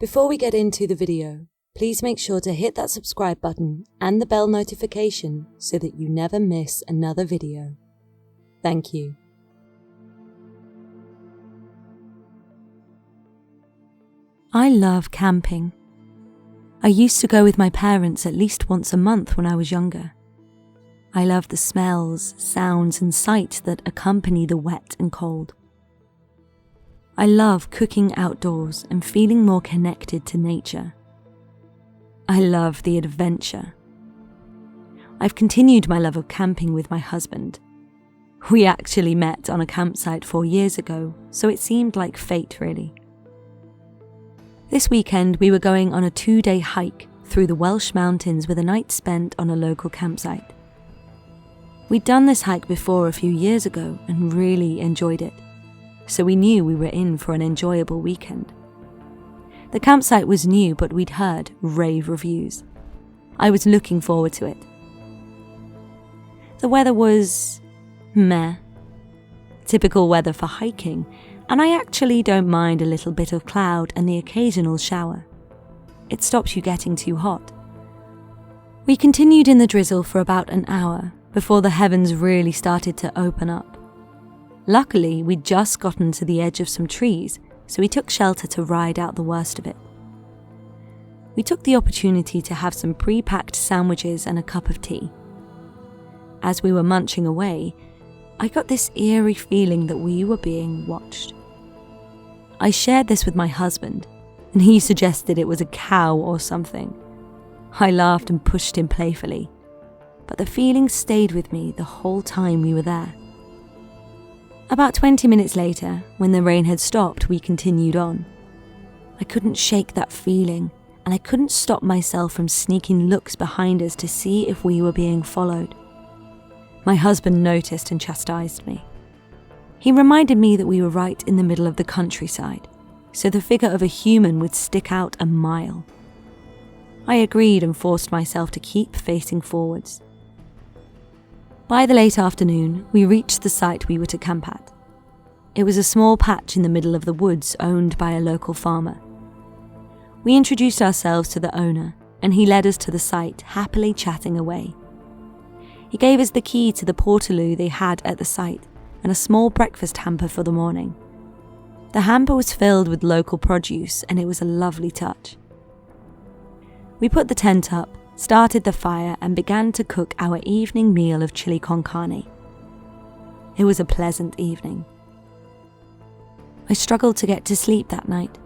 Before we get into the video, please make sure to hit that subscribe button and the bell notification so that you never miss another video. Thank you. I love camping. I used to go with my parents at least once a month when I was younger. I love the smells, sounds and sights that accompany the wet and cold. I love cooking outdoors and feeling more connected to nature. I love the adventure. I've continued my love of camping with my husband. We actually met on a campsite 4 years ago, so it seemed like fate really. This weekend we were going on a 2-day hike through the Welsh mountains with a night spent on a local campsite. We'd done this hike before a few years ago and really enjoyed it, so we knew we were in for an enjoyable weekend. The campsite was new, but we'd heard rave reviews. I was looking forward to it. The weather was meh. Typical weather for hiking, and I actually don't mind a little bit of cloud and the occasional shower. It stops you getting too hot. We continued in the drizzle for about an hour before the heavens really started to open up. Luckily, we'd just gotten to the edge of some trees, so we took shelter to ride out the worst of it. We took the opportunity to have some pre-packed sandwiches and a cup of tea. As we were munching away, I got this eerie feeling that we were being watched. I shared this with my husband, and he suggested it was a cow or something. I laughed and pushed him playfully, but the feeling stayed with me the whole time we were there. About 20 minutes later, when the rain had stopped, we continued on. I couldn't shake that feeling, and I couldn't stop myself from sneaking looks behind us to see if we were being followed. My husband noticed and chastised me. He reminded me that we were right in the middle of the countryside, so the figure of a human would stick out a mile. I agreed and forced myself to keep facing forwards. By the late afternoon, we reached the site we were to camp at. It was a small patch in the middle of the woods owned by a local farmer. We introduced ourselves to the owner, and he led us to the site, happily chatting away. He gave us the key to the portaloo they had at the site and a small breakfast hamper for the morning. The hamper was filled with local produce, and it was a lovely touch. We put the tent up, started the fire and began to cook our evening meal of chili con carne. It was a pleasant evening. I struggled to get to sleep that night.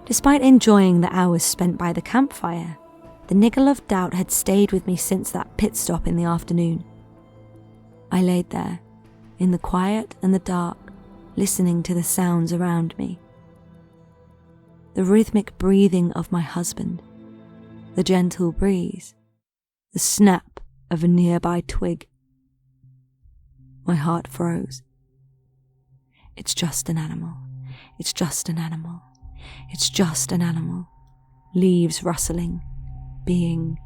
Despite enjoying the hours spent by the campfire, the niggle of doubt had stayed with me since that pit stop in the afternoon. I laid there, in the quiet and the dark, listening to the sounds around me. The rhythmic breathing of my husband, the gentle breeze, the snap of a nearby twig. My heart froze. It's just an animal. It's just an animal. It's just an animal. Leaves rustling, being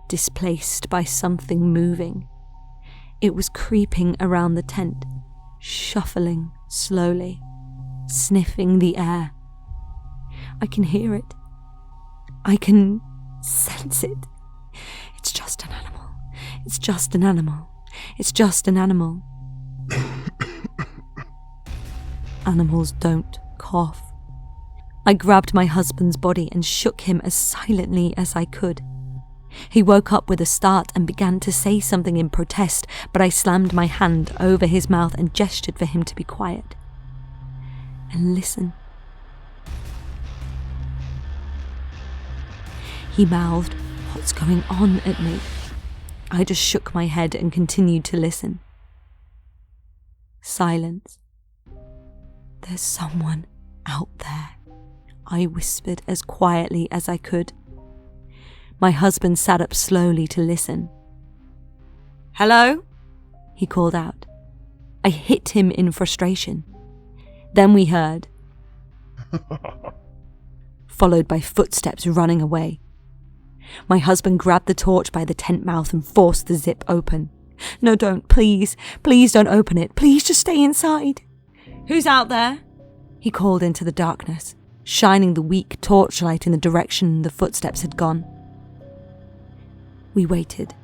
displaced by something moving. It was creeping around the tent, shuffling slowly, sniffing the air. I can hear it. I can sense it. It's just an animal. It's just an animal. It's just an animal. Animals don't cough. I grabbed my husband's body and shook him as silently as I could. He woke up with a start and began to say something in protest, but I slammed my hand over his mouth and gestured for him to be quiet and listen. He mouthed, "What's going on?" at me. I just shook my head and continued to listen. Silence. "There's someone out there," I whispered as quietly as I could. My husband sat up slowly to listen. "Hello?" he called out. I hit him in frustration. Then we heard, followed by footsteps running away. My husband grabbed the torch by the tent mouth and forced the zip open. "No, don't, please. Please don't open it. Please just stay inside." "Who's out there?" he called into the darkness. shining the weak torchlight in the direction the footsteps had gone. We waited,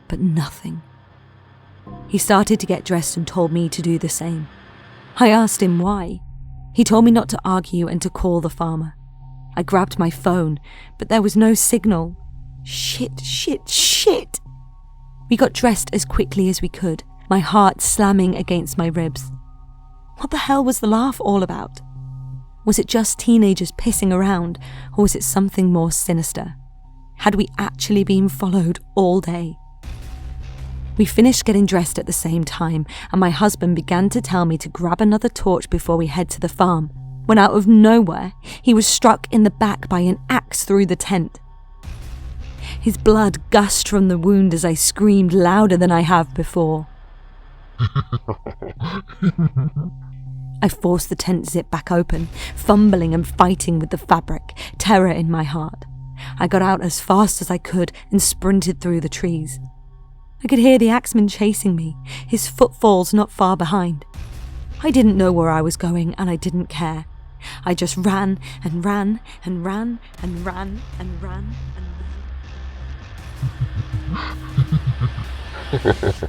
but nothing. He started to get dressed and told me to do the same. I asked him why. He told me not to argue and to call the farmer. I grabbed my phone, but there was no signal. Shit. We got dressed as quickly as we could, my heart slamming against my ribs. What the hell was the laugh all about? Was it just teenagers pissing around, or was it something more sinister? Had we actually been followed all day? We finished getting dressed at the same time, and my husband began to tell me to grab another torch before we head to the farm, when out of nowhere, he was struck in the back by an axe through the tent. His blood gushed from the wound as I screamed louder than I have before. I forced the tent zip back open, fumbling and fighting with the fabric, terror in my heart. I got out as fast as I could and sprinted through the trees. I could hear the axeman chasing me, his footfalls not far behind. I didn't know where I was going, and I didn't care. I just ran and ran and ran and ran and ran and ran.